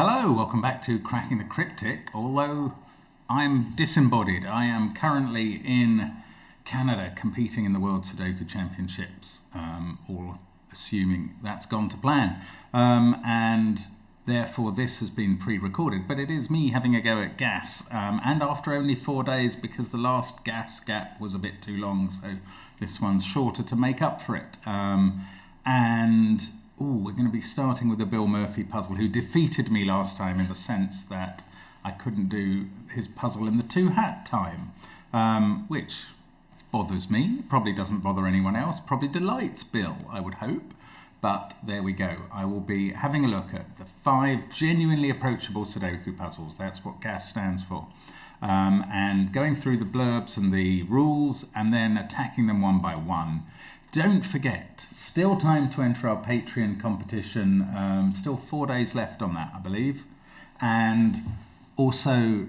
Hello, welcome back to Cracking the Cryptic. Although I'm disembodied, I am currently in Canada competing in the World Sudoku Championships, all assuming that's gone to plan. And therefore this has been pre-recorded, but it is me having a go at gas. And after only 4 days, because the last gas gap was a bit too long, so this one's shorter to make up for it. We're going to be starting with the Bill Murphy puzzle, who defeated me last time in the sense that I couldn't do his puzzle in the two-hat time, which bothers me, probably doesn't bother anyone else, probably delights Bill, I would hope. But there we go. I will be having a look at the 5 genuinely approachable Sudoku puzzles. That's what GAS stands for. And going through the blurbs and the rules and then attacking them one by one. Don't forget, still time to enter our Patreon competition. Still 4 days left on that, I believe. And also,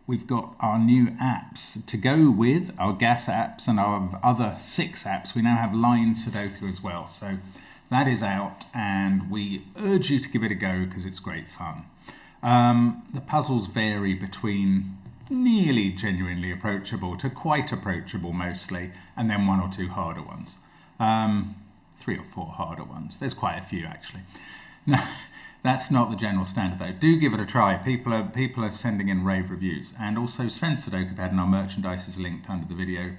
we've got our new apps to go with our GAS apps and our other 6 apps. We now have Line Sudoku as well. So that is out, and we urge you to give it a go because it's great fun. The puzzles vary between nearly genuinely approachable to quite approachable mostly, and then 1 or 2 harder ones. 3 or 4 harder ones. There's quite a few actually. No, that's not the general standard though. Do give it a try. People are sending in rave reviews, and also Sven Sudoku Pad and our merchandise is linked under the video.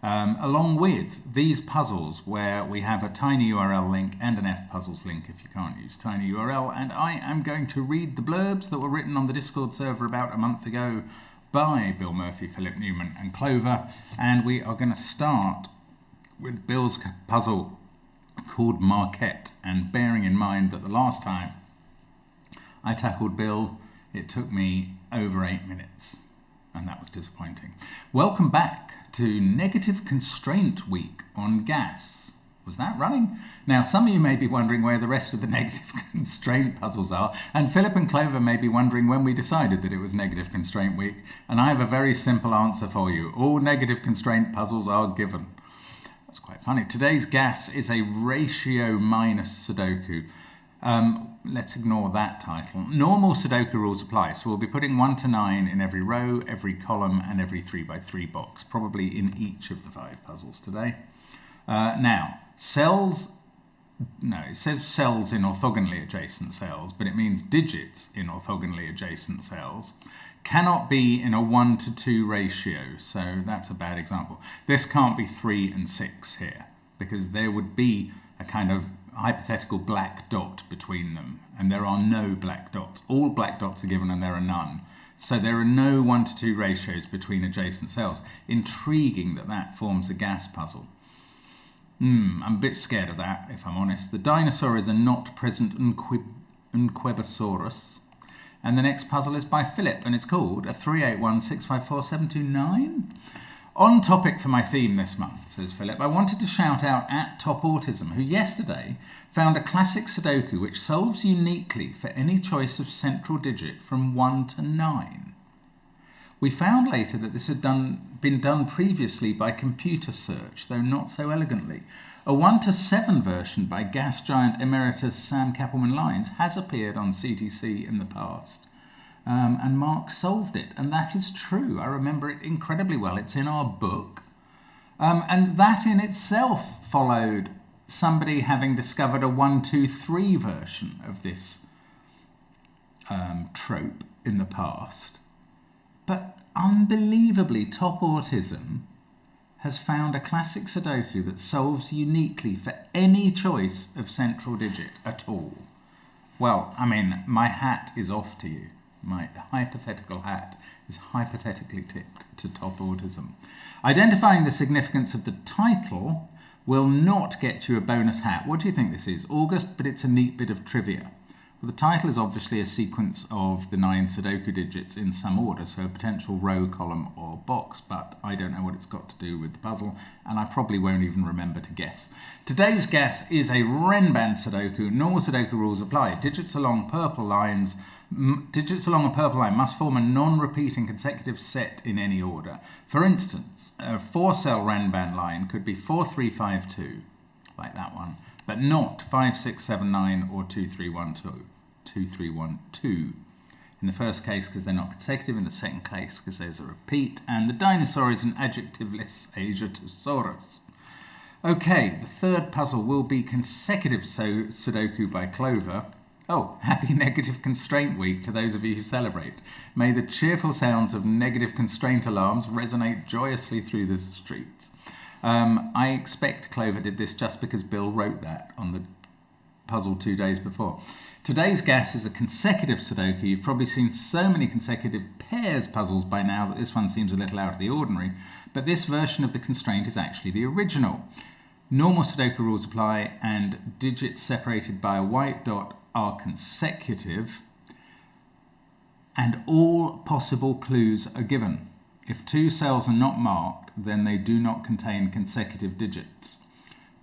Along with these puzzles where we have a tiny URL link and an F-puzzles link if you can't use tiny URL, and I am going to read the blurbs that were written on the Discord server about a month ago by Bill Murphy, Philip Newman and Clover, and we are going to start with Bill's puzzle called Marquette, and bearing in mind that the last time I tackled Bill, it took me over 8 minutes, and that was disappointing. Welcome back to Negative Constraint Week on GAS. Was that running? Now, some of you may be wondering where the rest of the negative constraint puzzles are, and Philip and Clover may be wondering when we decided that it was Negative Constraint Week, and I have a very simple answer for you. All negative constraint puzzles are given. That's quite funny. Today's GAS is a ratio minus Sudoku. Let's ignore that title. Normal Sudoku rules apply, so we'll be putting 1 to 9 in every row, every column, and every 3x3 box, probably in each of the 5 puzzles today. Now, it says cells in orthogonally adjacent cells, but it means digits in orthogonally adjacent cells. Cannot be in a 1 to 2 ratio, so that's a bad example. This can't be 3 and 6 here, because there would be a kind of hypothetical black dot between them, and there are no black dots. All black dots are given and there are none. So there are no 1 to 2 ratios between adjacent cells. Intriguing that that forms a GAS puzzle. I'm a bit scared of that, if I'm honest. The dinosaur is a not present Unquebasaurus. And the next puzzle is by Philip, and it's called a 381654729. On topic for my theme this month, says Philip, I wanted to shout out at Top Autism, who yesterday found a classic Sudoku which solves uniquely for any choice of central digit from 1 to 9. We found later that this had been done previously by computer search, though not so elegantly. A 1 to 7 version by gas giant emeritus Sam Kappelman-Lyons has appeared on CTC in the past. And Mark solved it, and that is true. I remember it incredibly well. It's in our book. And that in itself followed somebody having discovered a 1, 2, 3 version of this trope in the past. But unbelievably, Top Autism has found a classic Sudoku that solves uniquely for any choice of central digit at all. Well, I mean, my hat is off to you. My hypothetical hat is hypothetically tipped to Top Autism. Identifying the significance of the title will not get you a bonus hat. What do you think this is? August, but it's a neat bit of trivia. Well, the title is obviously a sequence of the 9 Sudoku digits in some order, so a potential row, column, or box, but I don't know what it's got to do with the puzzle, and I probably won't even remember to guess. Today's guess is a Renban Sudoku. Normal Sudoku rules apply. Digits along a purple line must form a non-repeating consecutive set in any order. For instance, a 4-cell Renban line could be 4, 3, 5, 2, like that one, but not 5, 6, 7, 9 or 2, 3, 1, 2. 2, 3, 1, 2. In the first case, because they're not consecutive. In the second case, because there's a repeat. And the dinosaur is an adjectiveless Asiatosaurus. Okay, the third puzzle will be consecutive Sudoku by Clover. Oh, happy Negative Constraint Week to those of you who celebrate. May the cheerful sounds of negative constraint alarms resonate joyously through the streets. I expect Clover did this just because Bill wrote that on the puzzle 2 days before. Today's guess is a consecutive Sudoku. You've probably seen so many consecutive pairs puzzles by now that this one seems a little out of the ordinary, but this version of the constraint is actually the original. Normal Sudoku rules apply, and digits separated by a white dot are consecutive, and all possible clues are given. If two cells are not marked, then they do not contain consecutive digits.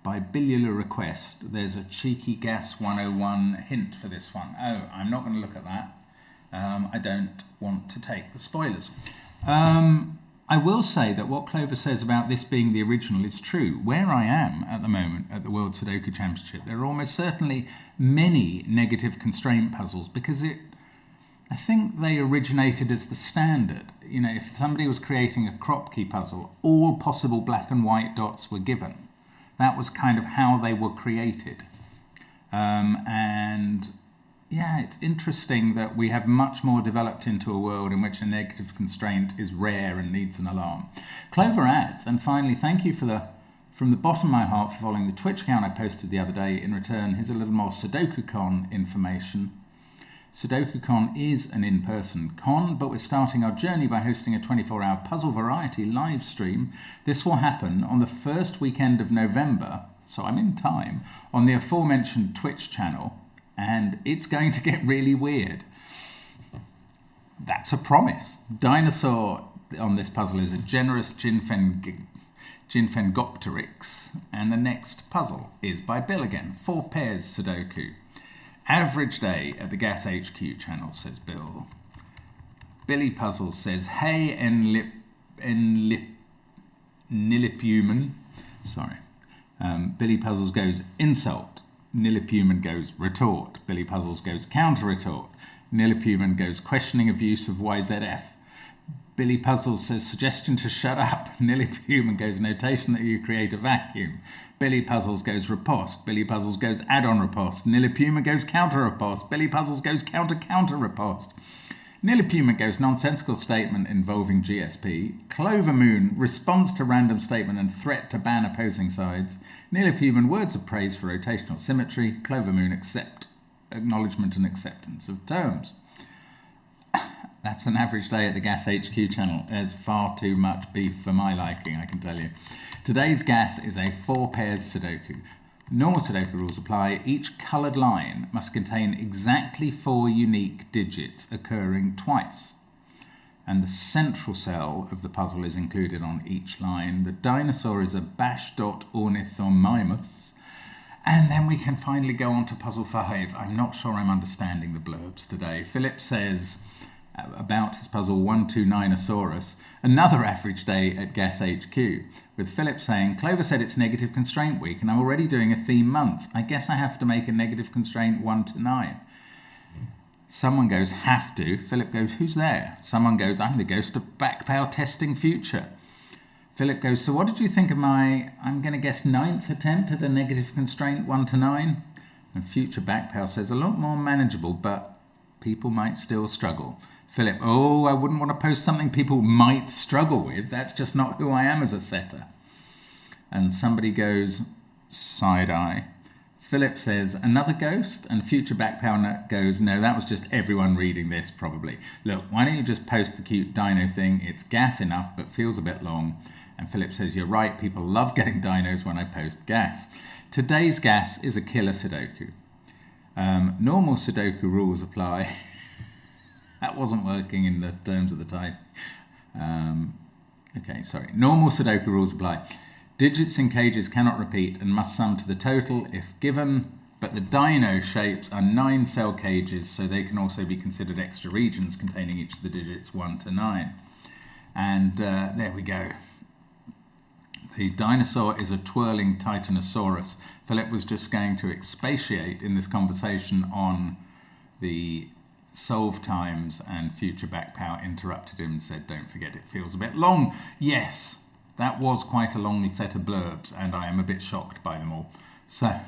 By biliar request, there's a cheeky Gas 101 hint for this one. Oh, I'm not going to look at that. I don't want to take the spoilers. I will say that what Clover says about this being the original is true. Where I am at the moment at the World Sudoku Championship, there are almost certainly many negative constraint puzzles because I think they originated as the standard. You know, if somebody was creating a crop key puzzle, all possible black and white dots were given. That was kind of how they were created. And yeah, it's interesting that we have much more developed into a world in which a negative constraint is rare and needs an alarm. Clover adds, and finally, thank you from the bottom of my heart for following the Twitch account I posted the other day. In return, here's a little more SudokuCon information. SudokuCon is an in-person con, but we're starting our journey by hosting a 24-hour puzzle variety live stream. This will happen on the first weekend of November, so I'm in time, on the aforementioned Twitch channel, and it's going to get really weird. That's a promise. Dinosaur on this puzzle is a generous Ginfengopteryx, and the next puzzle is by Bill again, 4 pairs Sudoku. Average day at the Gas HQ channel, says Bill. Billy Puzzles says, hey, Nilipuman. Sorry. Billy Puzzles goes insult. Nilipuman goes retort. Billy Puzzles goes counter-retort. Nilipuman goes questioning of use of YZF. Billy Puzzles says suggestion to shut up. Nilipuman goes notation that you create a vacuum. Billy Puzzles goes riposte. Billy Puzzles goes add-on riposte. Nilipuma goes counter-riposte. Billy Puzzles goes counter-counter-riposte. Nilipuma goes nonsensical statement involving GSP. Clover Moon responds to random statement and threat to ban opposing sides. Nilipuman words of praise for rotational symmetry. Clover Moon acknowledgement and acceptance of terms. That's an average day at the Gas HQ channel. There's far too much beef for my liking, I can tell you. Today's Gas is a 4 pairs Sudoku. Normal Sudoku rules apply. Each coloured line must contain exactly 4 unique digits occurring twice. And the central cell of the puzzle is included on each line. The dinosaur is a Bash.ornithomimus. And then we can finally go on to puzzle 5. I'm not sure I'm understanding the blurbs today. Philip says about his puzzle 129osaurus, another average day at Gas HQ, with Philip saying, Clover said it's negative constraint week and I'm already doing a theme month. I guess I have to make a negative constraint 1 to 9. Someone goes, have to. Philip goes, who's there? Someone goes, I'm the ghost of backpower testing future. Philip goes, so what did you think of my, I'm going to guess 9th attempt at a negative constraint 1 to 9? And future backpower says, a lot more manageable, but people might still struggle. Philip, oh, I wouldn't want to post something people might struggle with. That's just not who I am as a setter. And somebody goes, side eye. Philip says, another ghost? And future backpower goes, no, that was just everyone reading this, probably. Look, why don't you just post the cute dino thing? It's gas enough, but feels a bit long. And Philip says, you're right, people love getting dinos when I post gas. Today's Gas is a killer Sudoku. Normal Sudoku rules apply. That wasn't working in the terms of the type. Okay, sorry. Normal Sudoku rules apply. Digits in cages cannot repeat and must sum to the total if given, but the dino shapes are 9-cell cages, so they can also be considered extra regions containing each of the digits 1 to 9. And there we go. The dinosaur is a twirling Titanosaurus. Philip was just going to expatiate in this conversation on the solve times and future back power interrupted him and said, don't forget it feels a bit long. Yes, that was quite a long set of blurbs, and I am a bit shocked by them all. So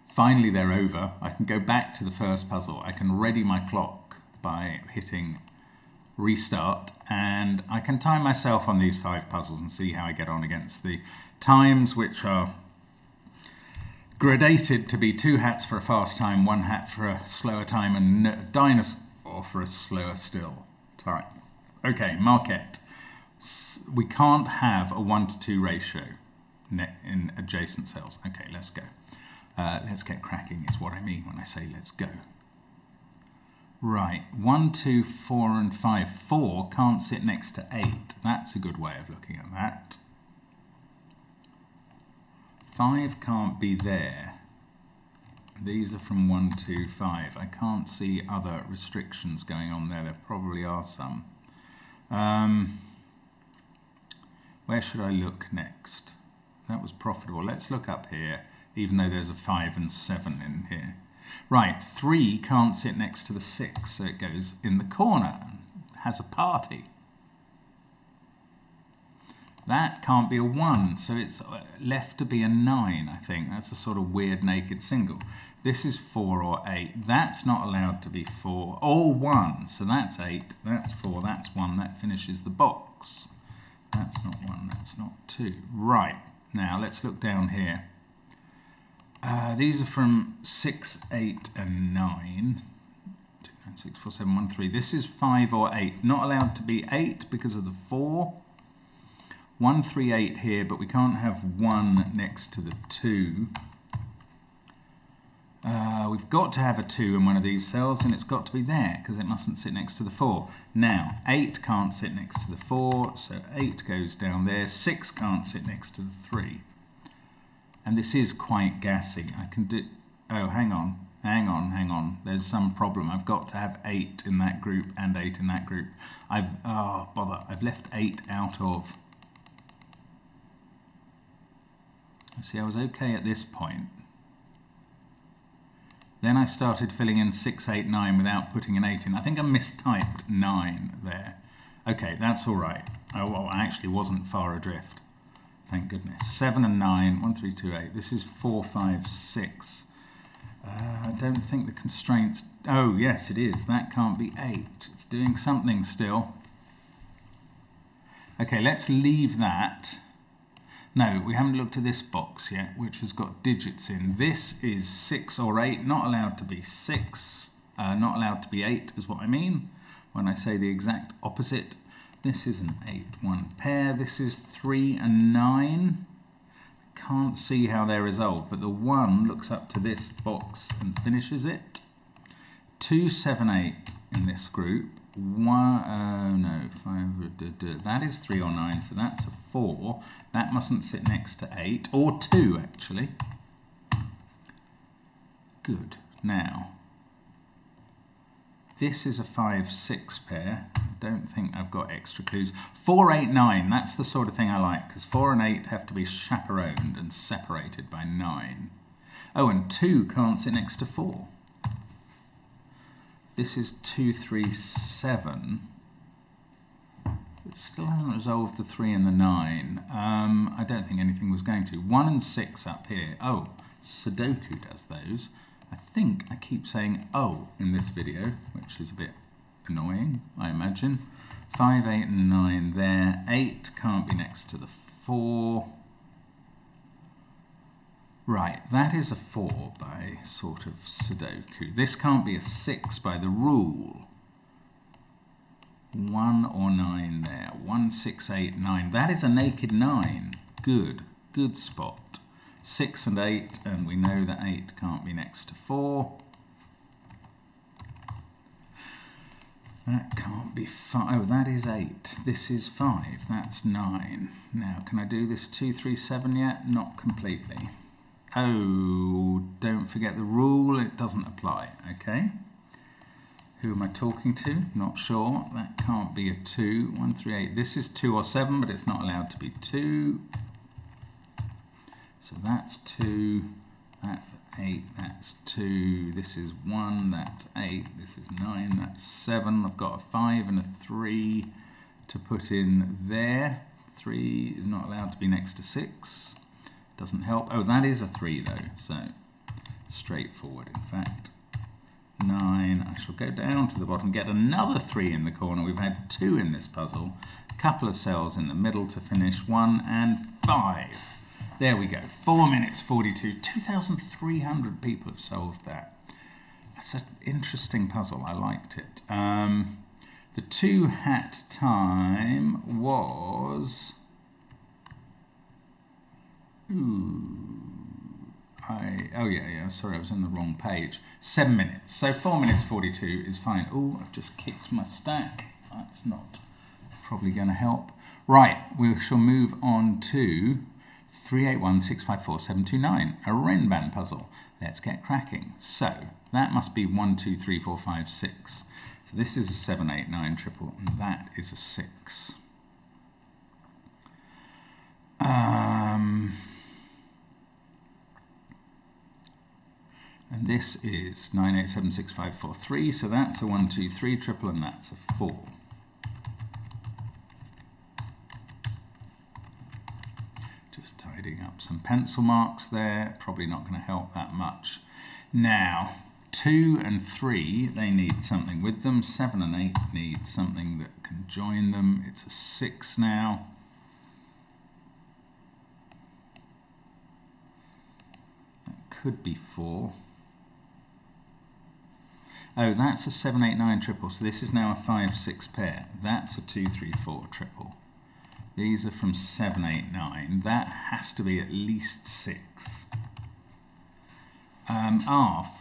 finally they're over. I can go back to the first puzzle. I can ready my clock by hitting restart, and I can time myself on these 5 puzzles and see how I get on against the times, which are gradated to be 2 hats for a fast time, 1 hat for a slower time, and a dinosaur for a slower still time. Okay, Marquette. We can't have a 1-to-2 ratio in adjacent cells. Okay, let's go. Let's get cracking is what I mean when I say let's go. Right, 1, 2, 4 and 5. 4 can't sit next to 8. That's a good way of looking at that. 5 can't be there. These are from 1, 2, 5. I can't see other restrictions going on there. There probably are some. Where should I look next? That was profitable. Let's look up here, even though there's a 5 and 7 in here. Right, 3 can't sit next to the 6, so it goes in the corner and has a party. That can't be a 1, so it's left to be a 9, I think. That's a sort of weird naked single. This is 4 or 8. That's not allowed to be 4 or 1, so that's 8, that's 4, that's 1. That finishes the box. That's not 1, that's not 2. Right, now let's look down here. These are from 6, 8 and 9. 2, 9, 6, 4, 7, 1, 3. This is 5 or 8. Not allowed to be 8 because of the 4. 1, 3, 8 here, but we can't have 1 next to the 2. We've got to have a 2 in one of these cells, and it's got to be there because it mustn't sit next to the 4. Now, 8 can't sit next to the 4, so 8 goes down there. 6 can't sit next to the 3. And this is quite gassy. I can do... Oh, hang on. There's some problem. I've got to have 8 in that group and 8 in that group. Oh, bother. I've left 8 out of... See, I was okay at this point. Then I started filling in 6, 8, 9 without putting an 8 in. I think I mistyped 9 there. Okay, that's all right. Oh, well, I actually wasn't far adrift. Thank goodness. 7 and 9, 1, 3, 2, 8. This is 4, 5, 6. I don't think the constraints... Oh, yes, it is. That can't be 8. It's doing something still. Okay, let's leave that. No, we haven't looked at this box yet, which has got digits in. This is 6 or 8. Not allowed to be 6. Not allowed to be 8 is what I mean when I say the exact opposite. This is an 8, 1 pair. This is 3 and 9. Can't see how they're resolved, but the 1 looks up to this box and finishes it. 2, 7, 8 in this group. 5, that is 3 or 9, so that's a 4. That mustn't sit next to 8, or 2 actually. Good. Now, this is a 5, 6 pair. I don't think I've got extra clues. 4, 8, 9, that's the sort of thing I like, because 4 and 8 have to be chaperoned and separated by 9. Oh, and 2 can't sit next to 4. This is 2, 3, 7. It still hasn't resolved the 3 and the 9. I don't think anything was going to. 1 and 6 up here. Oh, Sudoku does those. I think I keep saying oh in this video, which is a bit annoying, I imagine. 5, 8 and 9 there. 8 can't be next to the 4. Right, that is a 4 by sort of Sudoku. This can't be a 6 by the rule. 1 or 9 there. 1, 6, 8, 9. That is a naked 9. Good spot. 6 and 8, and we know that 8 can't be next to 4. That can't be 5. Oh, that is 8. This is 5. That's 9. Now, can I do this 2, 3, 7 yet? Not completely. Oh, don't forget the rule. It doesn't apply. Okay. Who am I talking to? Not sure. That can't be a 2. 1, 3, 8. This is 2 or 7, but it's not allowed to be 2. So that's 2. That's 8, that's 2, this is 1, that's 8, this is 9, that's 7. I've got a 5 and a 3 to put in there. 3 is not allowed to be next to 6. Doesn't help. Oh, that is a 3 though, so straightforward in fact. 9, I shall go down to the bottom, get another 3 in the corner. We've had 2 in this puzzle. A couple of cells in the middle to finish. 1 and 5. There we go, 4 minutes 42. 2,300 people have solved that. That's an interesting puzzle, I liked it. The 2 hat time was... Oh yeah, sorry, I was on the wrong page. 7 minutes, so 4 minutes 42 is fine. Oh, I've just kicked my stack. That's not probably going to help. Right, we shall move on to 381654729, a Renban puzzle. Let's get cracking. So that must be 1, 2, 3, 4, 5, 6. So this is a 7, 8, 9 triple, and that is a 6. And this is 9, 8, 7, 6, 5, 4, 3. So that's a 1, 2, 3 triple, and that's a 4. Just tidying up some pencil marks there. Probably not going to help that much. Now, 2 and 3, they need something with them. 7 and 8 need something that can join them. It's a 6 now. That could be 4. Oh, that's a 7, 8, 9 triple. So this is now a 5, 6 pair. That's a 2, 3, 4 triple. These are from 7, 8, 9. That has to be at least 6.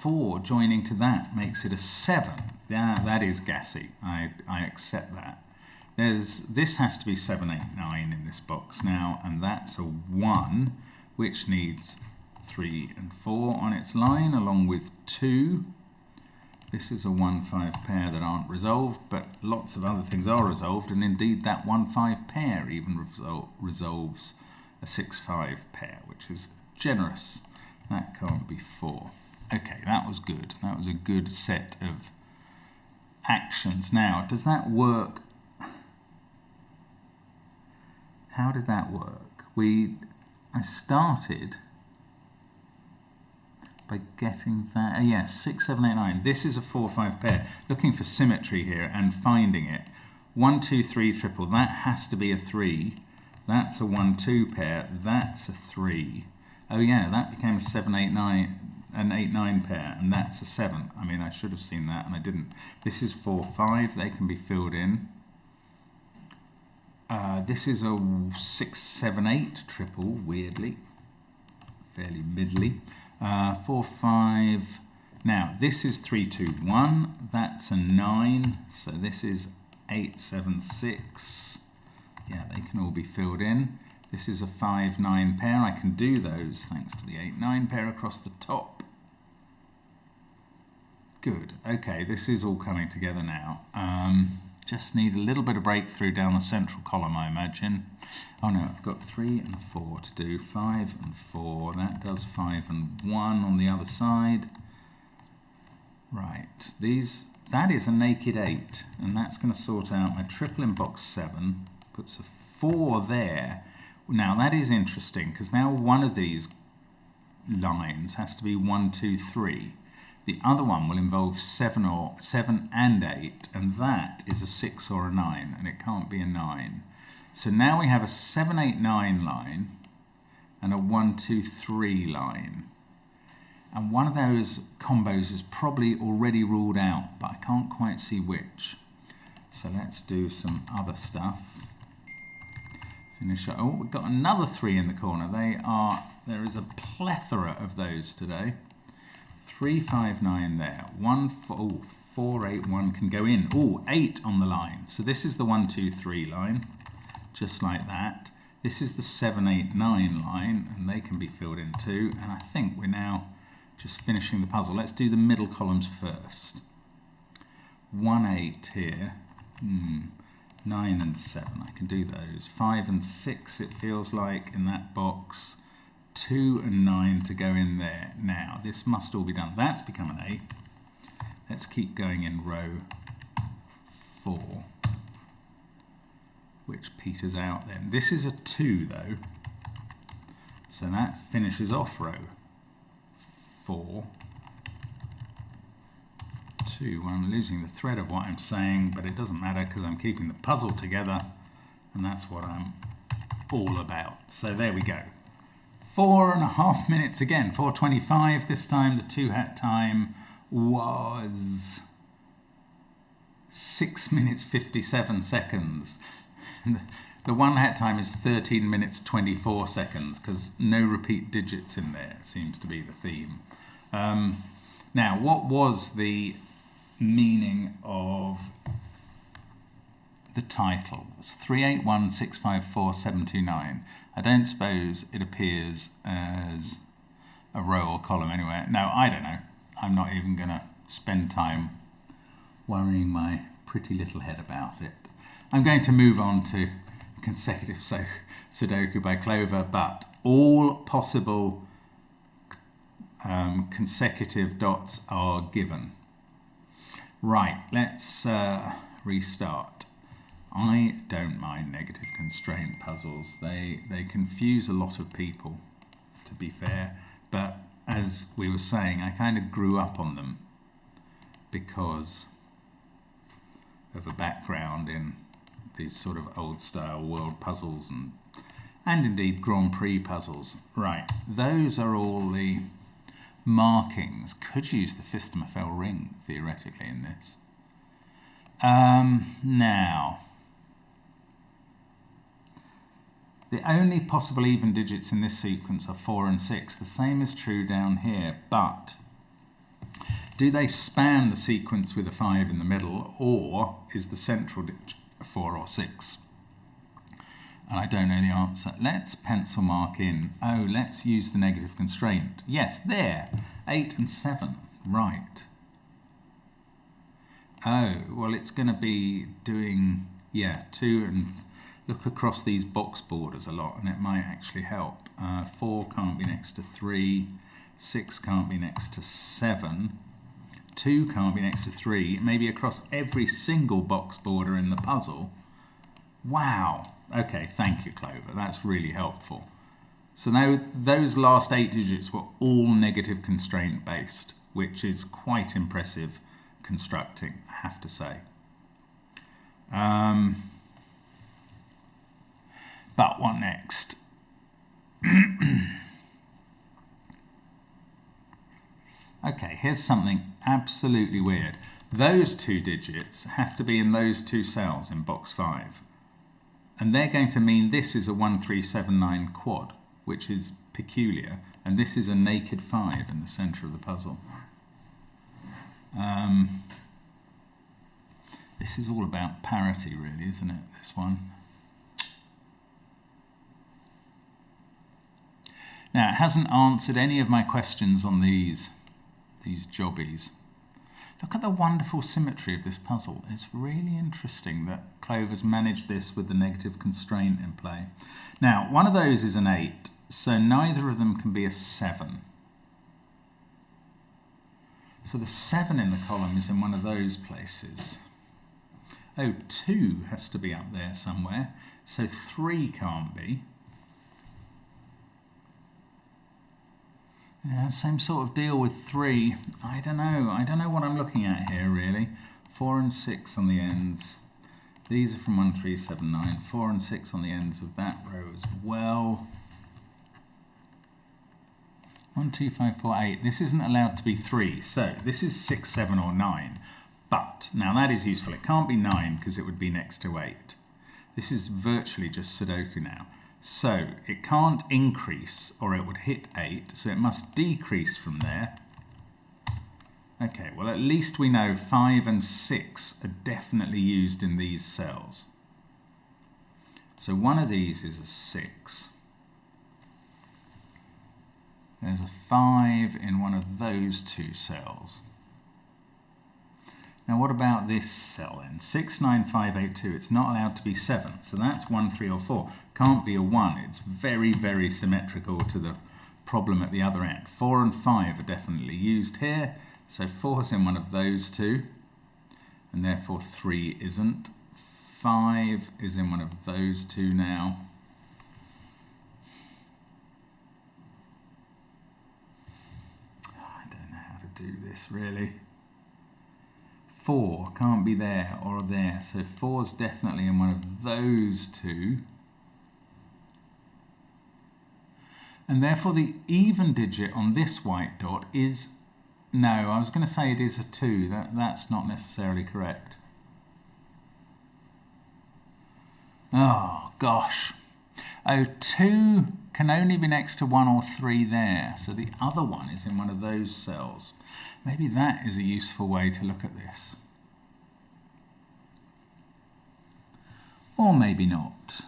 4 joining to that makes it a 7. Yeah, that is gassy. I accept that. This has to be 7, 8, 9 in this box now, and that's a 1, which needs 3 and 4 on its line, along with 2. This is a 1, 5 pair that aren't resolved, but lots of other things are resolved, and indeed that 1, 5 pair even resolves a 6, 5 pair, which is generous. That can't be 4. Okay, that was good. That was a good set of actions. Now, does that work? How did that work? I started by getting that, yes, 6, 7, 8, 9. This is a 4, 5 pair. Looking for symmetry here and finding it. 1, 2, 3 triple, that has to be a 3. That's a 1, 2 pair, that's a 3. Oh yeah, that became a 7, 8, 9, an 8, 9 pair, and that's a 7. I mean, I should have seen that, and I didn't. This is 4, 5, they can be filled in. This is a 6, 7, 8 triple, weirdly. Fairly middly. 4, 5. Now, this is 3, 2, 1. That's a 9. So this is 8, 7, 6. Yeah, they can all be filled in. This is a 5, 9 pair. I can do those thanks to the 8, 9 pair across the top. Good. Okay, this is all coming together now. Just need a little bit of breakthrough down the central column, I imagine. Oh no, I've got 3 and 4 to do. 5 and 4. That does 5 and 1 on the other side. Right. That is a naked 8, and that's going to sort out my triple in box 7. Puts a 4 there. Now that is interesting, because now one of these lines has to be 1, 2, 3. The other one will involve 7 and 8, and that is a 6 or a 9, and it can't be a 9. So now we have a 7, 8, 9 line and a 1, 2, 3 line. And one of those combos is probably already ruled out, but I can't quite see which. So let's do some other stuff. Finish up. Oh, we've got another 3 in the corner. There is a plethora of those today. 3, 5, 9 there. 1, 4, 4, 8, 1 can go in. Oh, 8 on the line. So this is the 1, 2, 3 line, just like that. This is the 7, 8, 9 line, and they can be filled in too. And I think we're now just finishing the puzzle. Let's do the middle columns first. 1, 8 here. 9 and 7, I can do those. 5 and 6, it feels like, in that box. 2 and 9 to go in there. Now, this must all be done. That's become an 8. Let's keep going in row 4, which peters out then. This is a 2 though, so that finishes off row 4. 2. Well, I'm losing the thread of what I'm saying, but it doesn't matter because I'm keeping the puzzle together, and that's what I'm all about. So there we go. 4.5 minutes again, 4:25 this time. The 2 hat time was 6 minutes 57 seconds. The 1 hat time is 13 minutes 24 seconds because no repeat digits in there seems to be the theme. Now, what was the meaning of the title? It was 381654729. I don't suppose it appears as a row or column anywhere. No, I don't know. I'm not even going to spend time worrying my pretty little head about it. I'm going to move on to consecutive Sudoku by Clover, but all possible consecutive dots are given. Right, let's restart. I don't mind negative constraint puzzles. They confuse a lot of people, to be fair, but as we were saying, I kind of grew up on them because of a background in these sort of old style world puzzles and indeed Grand Prix puzzles. Right, those are all the markings. Could use the Fistamafel ring theoretically in this. Now, the only possible even digits in this sequence are 4 and 6. The same is true down here, but do they span the sequence with a 5 in the middle, or is the central digit a 4 or 6? And I don't know the answer. Let's pencil mark in. Oh, let's use the negative constraint. Yes, there. 8 and 7. Right. Oh, well, it's going to be doing, yeah, 2 and... Look across these box borders a lot, and it might actually help. 4 can't be next to 3. 6 can't be next to 7. 2 can't be next to 3. Maybe across every single box border in the puzzle. Wow. Okay, thank you, Clover. That's really helpful. So now those last 8 digits were all negative constraint based, which is quite impressive constructing, I have to say. But what next? Okay, here's something absolutely weird. Those 2 digits have to be in those 2 cells in box 5. And they're going to mean this is a 1379 quad, which is peculiar, and this is a naked 5 in the center of the puzzle. This is all about parity, really, isn't it, this one? Now, it hasn't answered any of my questions on these jobbies. Look at the wonderful symmetry of this puzzle. It's really interesting that Clover's managed this with the negative constraint in play. Now, one of those is an 8, so neither of them can be a 7. So the 7 in the column is in one of those places. Oh, 2 has to be up there somewhere, so 3 can't be. Yeah, same sort of deal with 3. I don't know what I'm looking at here, really. 4 and 6 on the ends. These are from 1379. 4 and 6 on the ends of that row as well. 1, 2, 5, 4, 8. This isn't allowed to be 3, so this is 6, 7, or 9. But, now that is useful. It can't be 9 because it would be next to 8. This is virtually just Sudoku now. So it can't increase or it would hit 8, so it must decrease from there. Okay, well at least we know 5 and 6 are definitely used in these cells. So one of these is a 6. There's a 5 in one of those 2 cells. Now what about this cell then? 69582, it's not allowed to be 7, so that's 1, 3 or 4. Can't be a 1, it's very, very symmetrical to the problem at the other end. 4 and 5 are definitely used here, so 4 is in one of those two, and therefore 3 isn't. 5 is in one of those two now. I don't know how to do this really. 4 can't be there or there, so 4 is definitely in one of those two. And therefore the even digit on this white dot is, no, I was going to say it is a 2. That's not necessarily correct. Oh, gosh. Oh, 2 can only be next to 1 or 3 there, so the other one is in one of those cells. Maybe that is a useful way to look at this. Or maybe not.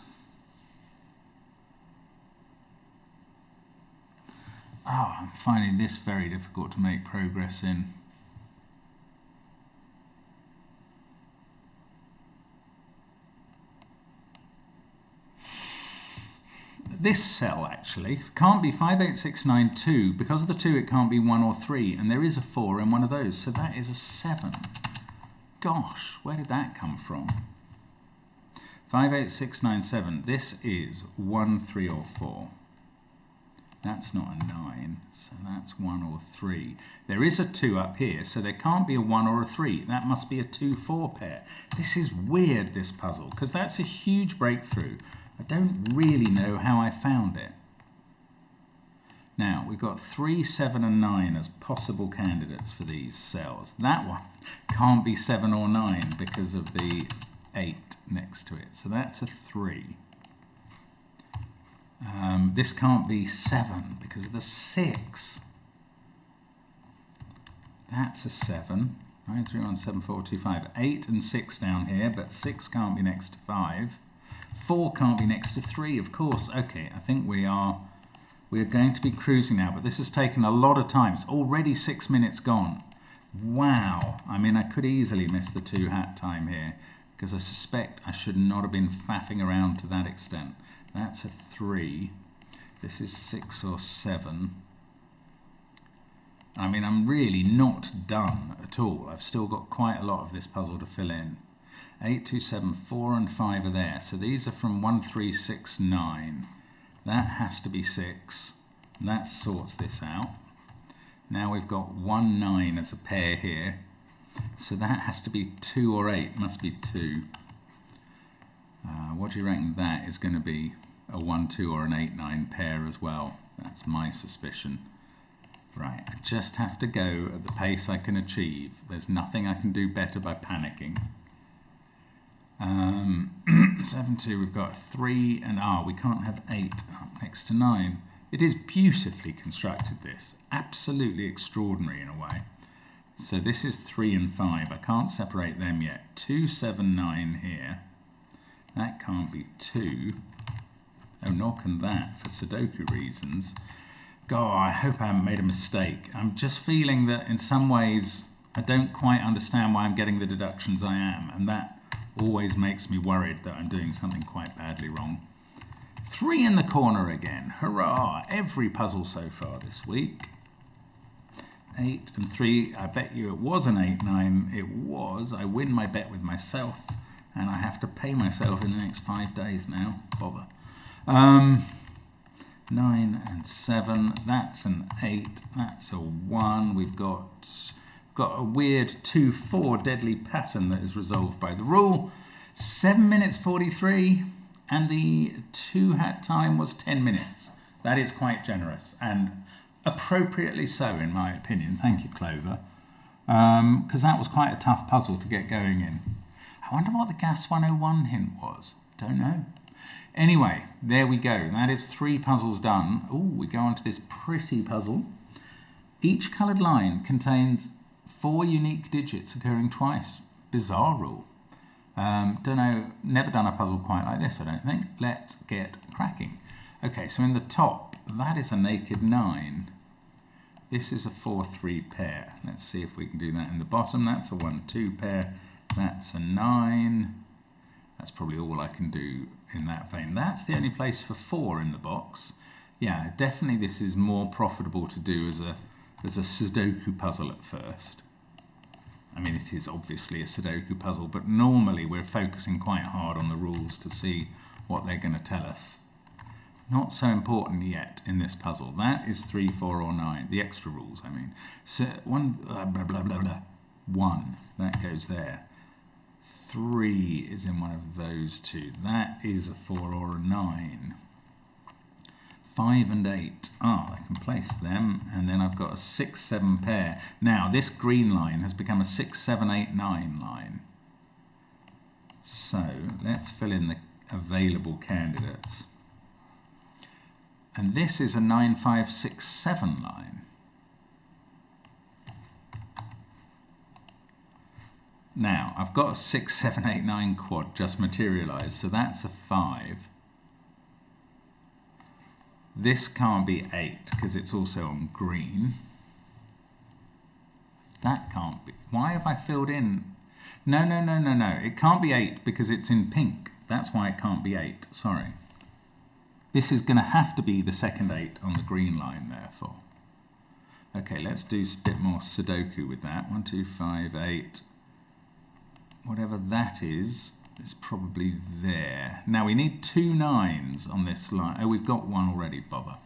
Oh, I'm finding this very difficult to make progress in. This cell actually can't be 58692. Because of the 2 it can't be 1 or 3, and there is a 4 in one of those, so that is a 7. Gosh, where did that come from? 58697, this is 1, 3 or 4. That's not a 9, so that's 1 or 3. There is a 2 up here, so there can't be a 1 or a 3. That must be a 2-4 pair. This is weird, this puzzle, because that's a huge breakthrough. I don't really know how I found it. Now, we've got 3, 7 and 9 as possible candidates for these cells. That one can't be 7 or 9 because of the 8 next to it, so that's a 3. This can't be 7 because of the 6. That's a 7. 9, 3, 1, 7, 4, 2, 5. 8 and 6 down here, but 6 can't be next to 5. 4 can't be next to 3, of course. Okay, I think we are going to be cruising now, but this has taken a lot of time. It's already 6 minutes gone. Wow. I mean, I could easily miss the 2 hat time here because I suspect I should not have been faffing around to that extent. That's a 3. This is 6 or 7. I mean, I'm really not done at all. I've still got quite a lot of this puzzle to fill in. 8, 2, 7, 4 and 5 are there. So these are from 1, 3, 6, 9. That has to be 6. And that sorts this out. Now we've got 1, 9 as a pair here. So that has to be 2 or 8. Must be 2. What do you reckon that is going to be? A 1, 2 or an 8, 9 pair as well. That's my suspicion. Right, I just have to go at the pace I can achieve. There's nothing I can do better by panicking. 7, 2, we've got 3 and we can't have 8 up next to 9. It is beautifully constructed, this. Absolutely extraordinary in a way. So this is 3 and 5. I can't separate them yet. 2, 7, 9 here. That can't be 2. Oh, nor can that for Sudoku reasons. God, I hope I haven't made a mistake. I'm just feeling that in some ways I don't quite understand why I'm getting the deductions I am, and that always makes me worried that I'm doing something quite badly wrong. 3 in the corner again. Hurrah! Every puzzle so far this week. 8 and 3. I bet you it was an 8, 9. It was. I win my bet with myself, and I have to pay myself in the next 5 days now. Bother. 9 and 7. That's an 8. That's a 1. We've got a weird 2-4 deadly pattern that is resolved by the rule. 7 minutes 43, and the 2 hat time was 10 minutes. That is quite generous, and appropriately so in my opinion. Thank you, Clover. Because that was quite a tough puzzle to get going in. I wonder what the Gas 101 hint was. Don't know. Anyway, there we go. That is 3 puzzles done. Oh, we go on to this pretty puzzle. Each coloured line contains 4 unique digits occurring twice. Bizarre rule. Don't know, never done a puzzle quite like this, I don't think. Let's get cracking. Okay, so in the top, that is a naked 9. This is a 4-3 pair. Let's see if we can do that in the bottom. That's a 1-2 pair. That's a 9. That's probably all I can do in that vein. That's the only place for 4 in the box. Yeah, definitely this is more profitable to do as a Sudoku puzzle at first. I mean, it is obviously a Sudoku puzzle, but normally we're focusing quite hard on the rules to see what they're going to tell us. Not so important yet in this puzzle. That is 3, 4, or 9. The extra rules, I mean. So one, blah, blah, blah, blah. 1, that goes there. 3 is in one of those two. That is a 4 or a 9. 5 and 8. I can place them, and then I've got a 6, 7 pair. Now, this green line has become a 6, 7, 8, 9 line. So, let's fill in the available candidates. And this is a 9, 5, 6, 7 line. Now, I've got a 6, 7, 8, 9 quad just materialised, so that's a 5. This can't be 8 because it's also on green. That can't be. Why have I filled in? No. It can't be 8 because it's in pink. That's why it can't be 8. Sorry. This is going to have to be the second 8 on the green line, therefore. Okay, let's do a bit more Sudoku with that. 1, 2, 5, 8. Whatever that is probably there. Now we need 2 9s on this line. Oh, we've got one already, bother.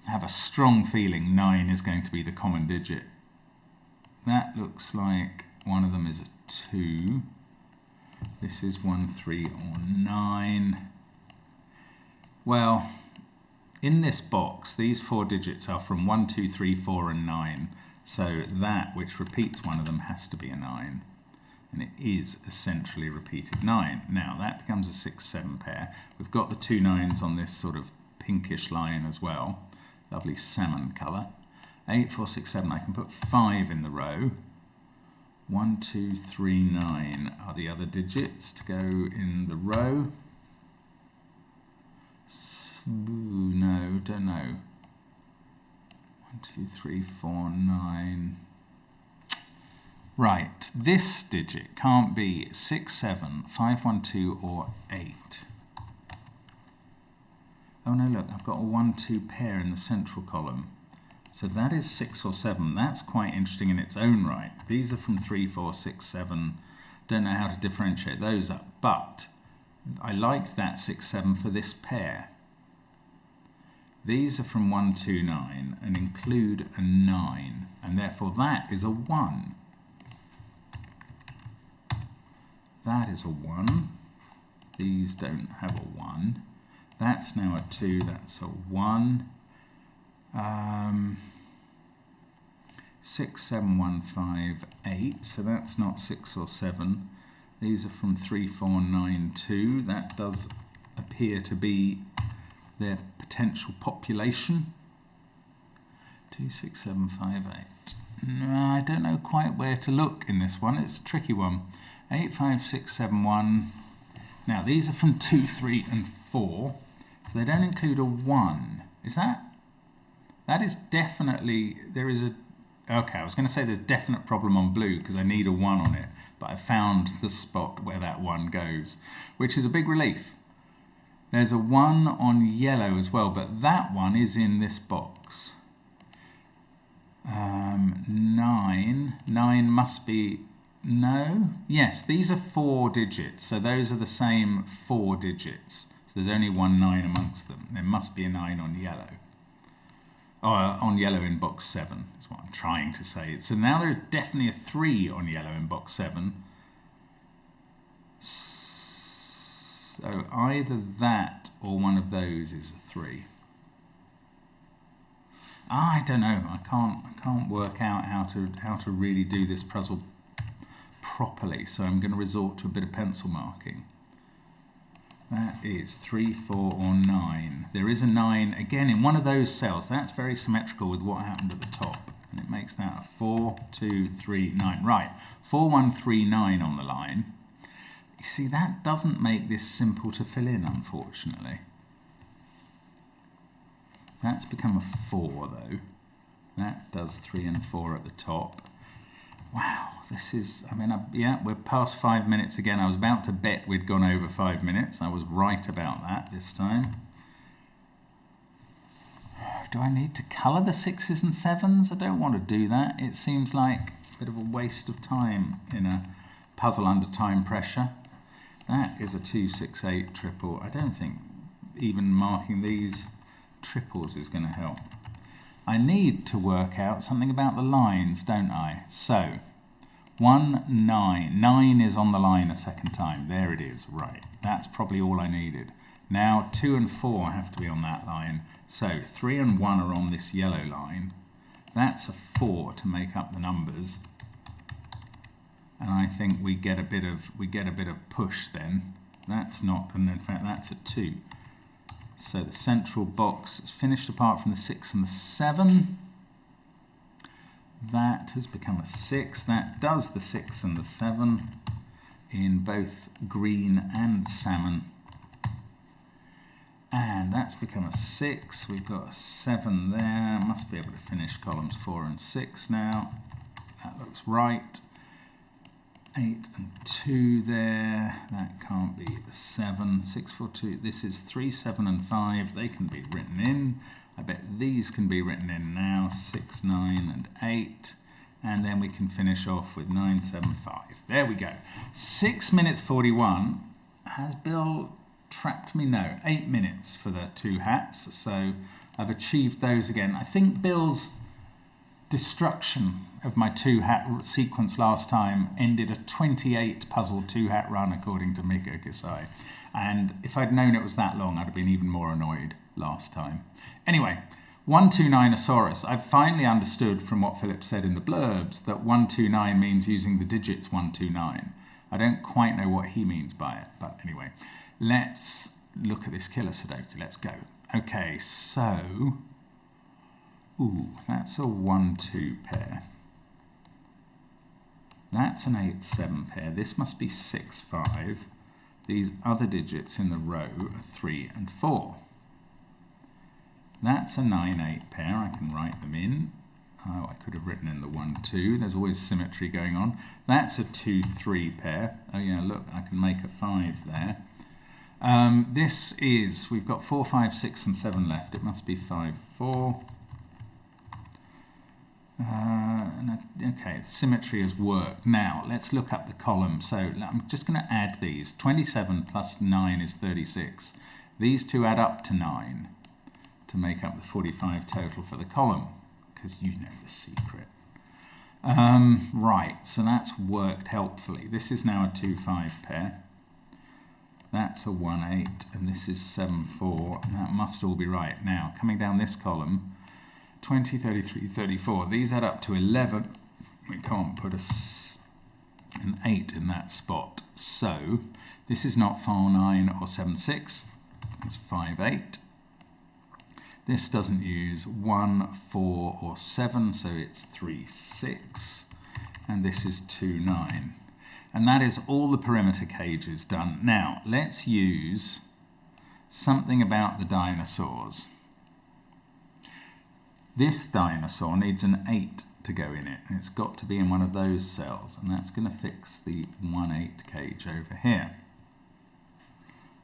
I have a strong feeling 9 is going to be the common digit. That looks like one of them is a 2. This is 1, 3, or 9. Well, in this box, these 4 digits are from 1, 2, 3, 4, and 9. So that which repeats one of them has to be a 9. And it is a centrally repeated 9. Now that becomes a 6, 7 pair. We've got the 2 9s on this sort of pinkish line as well. Lovely salmon colour. 8, 4, 6, 7. I can put 5 in the row. 1, 2, 3, 9 are the other digits to go in the row. No, don't know. 1, 2, 3, 4, 9. Right, this digit can't be 6, 7, 5, 1, 2, or 8. Oh no, look, I've got a 1, 2 pair in the central column. So that is 6 or 7. That's quite interesting in its own right. These are from 3, 4, 6, 7. Don't know how to differentiate those up, but I liked that 6, 7 for this pair. These are from 1, 2, 9 and include a 9, and therefore that is a 1. That is a 1. These don't have a 1. That's now a 2, that's a 1. 6, 7, 1, 5, 8, so that's not 6 or 7. These are from 3, 4, 9, 2. That does appear to be their potential population. 2, 6, 7, 5, 8. No, I don't know quite where to look in this one. It's a tricky one. 8, 5, 6, 7, 1. Now these are from 2, 3, and 4. So they don't include a 1. Is that? That is definitely, there is a, okay, I was going to say there's a definite problem on blue because I need a 1 on it, but I found the spot where that 1 goes, which is a big relief. There's a 1 on yellow as well, but that one is in this box. 9 must be, no, yes, these are 4 digits, so those are the same 4 digits. So there's only one 9 amongst them. There must be a 9 on yellow. On yellow in box 7 is what I'm trying to say. So now there's definitely a 3 on yellow in box 7. So either that or one of those is a 3. I don't know. I can't work out how to really do this puzzle properly. So I'm going to resort to a bit of pencil marking. That is 3, 4, or 9. There is a 9 again in one of those cells. That's very symmetrical with what happened at the top, and it makes that a 4, 2, 3, 9. Right, 4, 1, 3, 9 on the line. You see, that doesn't make this simple to fill in, unfortunately. That's become a 4, though. That does 3 and 4 at the top. Wow, this is, I mean, yeah, we're past 5 minutes again. I was about to bet we'd gone over 5 minutes. I was right about that this time. Do I need to colour the 6s and 7s? I don't want to do that. It seems like a bit of a waste of time in a puzzle under time pressure. That is a 2, 6, 8 triple. I don't think even marking these triples is going to help. I need to work out something about the lines, don't I? So, 1, 9. 9 is on the line a second time. There it is, right. That's probably all I needed. Now 2 and 4 have to be on that line. So 3 and 1 are on this yellow line. That's a 4 to make up the numbers. And I think we get a bit of push then. That's not, and in fact that's a 2. So the central box is finished apart from the 6 and the 7. That has become a 6. That does the 6 and the 7 in both green and salmon. And that's become a 6. We've got a 7 there. Must be able to finish columns 4 and 6 now. That looks right. 8 and 2 there. That can't be the 7. 6, 4, 2. This is 3, 7 and 5. They can be written in. I bet these can be written in now. 6, 9 and 8. And then we can finish off with 9, 7, 5. There we go. 6 minutes 41. Has Bill trapped me? No, 8 minutes for the 2 hats, so I've achieved those again. I think Bill's destruction of my 2 hat sequence last time ended a 28 puzzle 2 hat run according to Miko Kasai, and if I'd known it was that long I'd have been even more annoyed last time. Anyway, 129osaurus. I've finally understood from what Philip said in the blurbs that 129 means using the digits 129. I don't quite know what he means by it, but anyway. Let's look at this killer Sudoku. Let's go. Okay, so, ooh, that's a 1, 2 pair. That's an 8, 7 pair. This must be 6, 5. These other digits in the row are 3 and 4. That's a 9, 8 pair. I can write them in. Oh, I could have written in the 1, 2. There's always symmetry going on. That's a 2, 3 pair. Oh yeah, look, I can make a 5 there. This is, we've got 4, 5, 6 and 7 left. It must be 5, 4. Okay, symmetry has worked. Now, let's look up the column. So I'm just going to add these. 27 plus 9 is 36. These two add up to 9 to make up the 45 total for the column, because you know the secret. Right, so that's worked helpfully. This is now a 2, 5 pair. That's a 1, 8, and this is 7, 4. That must all be right. Now, coming down this column, 20, 33, 34. These add up to 11. We can't put an 8 in that spot. So, this is not 4, 9 or 7, 6. It's 5, 8. This doesn't use 1, 4 or 7, so it's 3, 6. And this is 2, 9. And that is all the perimeter cages done. Now, let's use something about the dinosaurs. This dinosaur needs an 8 to go in it, and it's got to be in one of those cells, and that's going to fix the 1, 8 cage over here.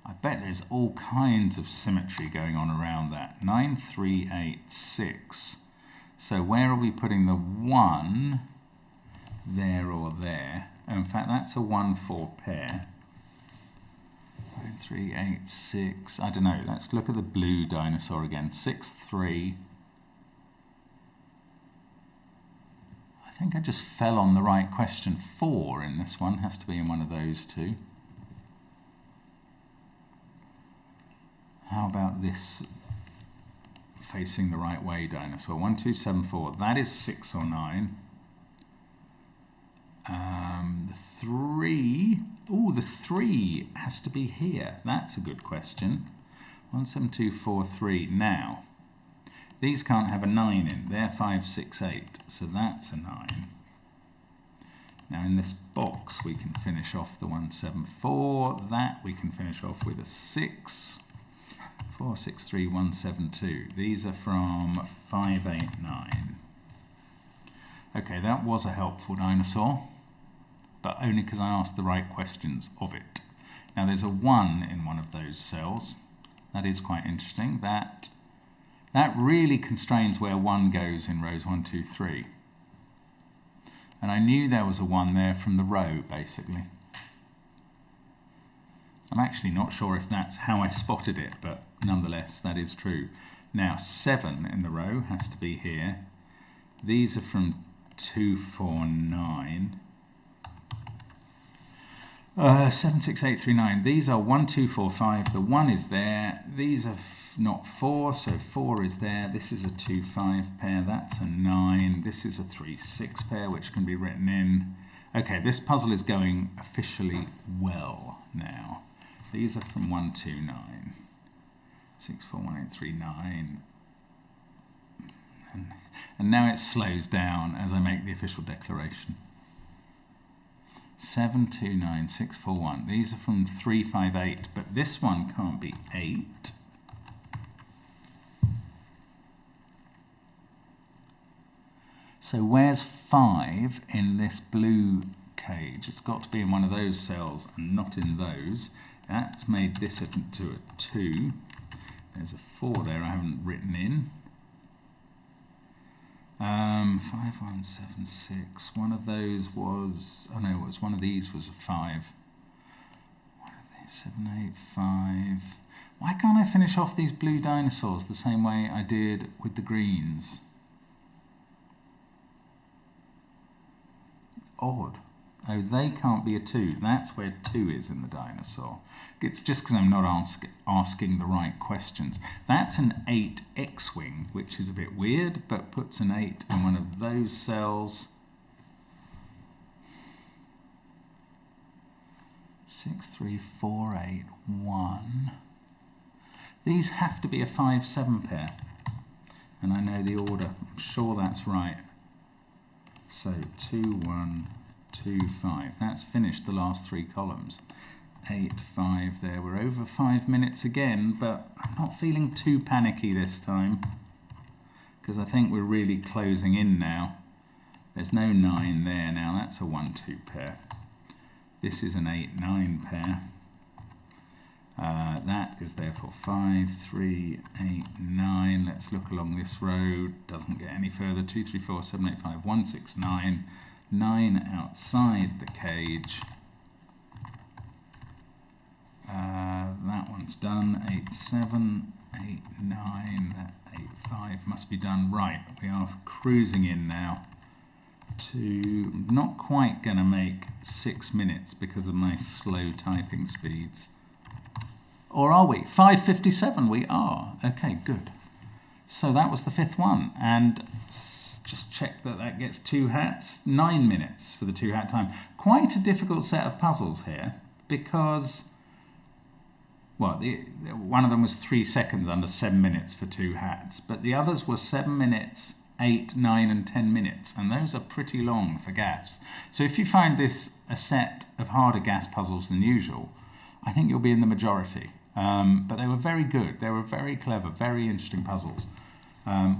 I bet there's all kinds of symmetry going on around that. 9, 3, 8, 6. So where are we putting the 1? There or there. In fact, that's a 1, 4 pair. 9, 3, 8, 6. I don't know. Let's look at the blue dinosaur again. 6, 3. I think I just fell on the right question. 4 in this one has to be in one of those two. How about this facing the right way dinosaur? 1, 2, 7, 4. That is 6 or 9. The 3. Oh, the 3 has to be here. That's a good question. 1, 7, 2, 4, 3. Now, these can't have a 9 in. They're 5, 6, 8. So that's a 9. Now in this box we can finish off the 1, 7, 4. That we can finish off with a 6. 4, 6, 3, 1, 7, 2. These are from 5, 8, 9. Okay, that was a helpful dinosaur. but only because I asked the right questions of it. Now there's a 1 in one of those cells. That is quite interesting. That really constrains where 1 goes in rows 1, 2, 3. And I knew there was a 1 there from the row, basically. I'm actually not sure if that's how I spotted it, but nonetheless, that is true. Now, 7 in the row has to be here. These are from 2, 4, 9. 7, 6, 8, 3, 9. These are 1, 2, 4, 5. The 1 is there. These are not 4, so 4 is there. This is a 2, 5 pair. That's a 9. This is a 3, 6 pair, which can be written in. Okay, this puzzle is going officially well now. These are from 1, 2, 9. 6, 4, 1, 8, 3, 9. And now it slows down as I make the official declaration. 7, 2, 9, 6, 4, 1. These are from 3, 5, 8, but this one can't be 8. So where's 5 in this blue cage? It's got to be in one of those cells and not in those. That's made this into a 2. There's a 4 there I haven't written in. 5, 1, 7, 6. One of those was, oh no, it was one of these was a 5. One of these, 7, 8, 5. Why can't I finish off these blue dinosaurs the same way I did with the greens? It's odd. Oh, they can't be a 2. That's where 2 is in the dinosaur. It's just because I'm not asking the right questions. That's an 8 X-wing, which is a bit weird, but puts an 8 in one of those cells. 6, 3, 4, 8, 1. These have to be a 5, 7 pair. And I know the order. I'm sure that's right. So 2, 1, 2, 5. That's finished the last 3 columns. 8, 5 there. We're over 5 minutes again, but I'm not feeling too panicky this time because I think we're really closing in now. There's no 9 there now. That's a 1, 2 pair. This is an 8, 9 pair. That is therefore 5, 3, 8, 9. Let's look along this road. Doesn't get any further. 2, 3, 4, 7, 8, 5, 1, 6, 9. 9 outside the cage. That one's done. 8, 7, 8, 9. That 8, 5 must be done. Right, we are cruising in now to not quite going to make 6 minutes because of my slow typing speeds. Or are we? 5:57 we are. Okay, good. So that was the 5th one. And just check that that gets 2 hats. 9 minutes for the 2 hat time. Quite a difficult set of puzzles here because, well, one of them was 3 seconds under 7 minutes for 2 hats, but the others were 7 minutes, 8, 9 and 10 minutes, and those are pretty long for gas. So if you find this a set of harder gas puzzles than usual, I think you'll be in the majority. But they were very good. They were very clever, very interesting puzzles.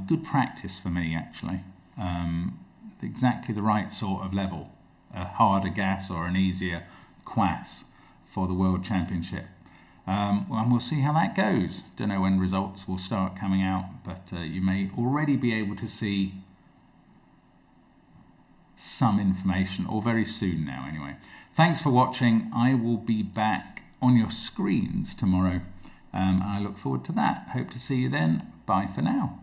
Good practice for me, actually. Exactly the right sort of level. A harder gas or an easier quass for the World Championship. And we'll see how that goes. Don't know when results will start coming out, but you may already be able to see some information, or very soon now anyway. Thanks for watching. I will be back on your screens tomorrow. I look forward to that. Hope to see you then. Bye for now.